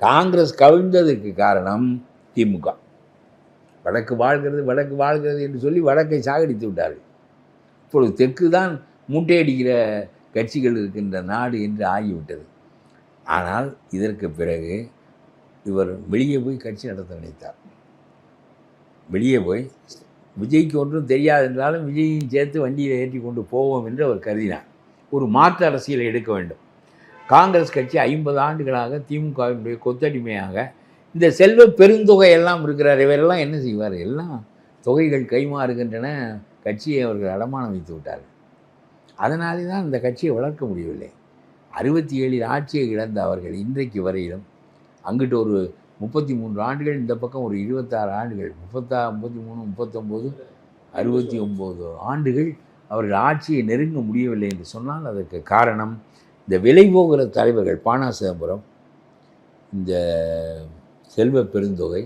காங்கிரஸ் கவிழ்ந்ததுக்கு காரணம் திமுக. வடக்கு வாழ்கிறது என்று சொல்லி வடக்கை சாகடித்து விட்டார்கள். இப்பொழுது தெற்கு தான் மூட்டையடிக்கிற கட்சிகள் இருக்கின்ற நாடு என்று ஆகிவிட்டது. ஆனால் இதற்கு பிறகு இவர் வெளியே போய் கட்சி நடத்த நினைத்தார். வெளியே போய் விஜய்க்கு ஒன்றும் தெரியாது என்றாலும் விஜயையும் சேர்த்து வண்டியில் ஏற்றி கொண்டு போவோம் என்று அவர் கருதினார். ஒரு மாற்று அரசியலை எடுக்க வேண்டும். காங்கிரஸ் கட்சி 50 ஆண்டுகளாக திமுகவினுடைய கொத்தடிமையாக இந்த செல்வ பெருந்தொகை எல்லாம் இருக்கிறார். இவரெல்லாம் என்ன செய்வார்? எல்லாம் தொகைகள் கைமாறுகின்றன. கட்சியை அவர்கள் அடமானம் வைத்து விட்டார்கள். அதனாலே தான் இந்த கட்சியை வளர்க்க முடியவில்லை. 67 ஆட்சியை இழந்த அவர்கள் இன்றைக்கு வரையிலும் அங்கிட்டு ஒரு 33 ஆண்டுகள், இந்த பக்கம் ஒரு 26 ஆண்டுகள், 33, 39, 69 ஆண்டுகள் அவர்கள் ஆட்சியை நெருங்க முடியவில்லை என்று சொன்னால் அதற்கு காரணம் இந்த விலை போகிற தலைவர்கள். பானா சிதம்பரம், இந்த செல்வ பெருந்தொகை,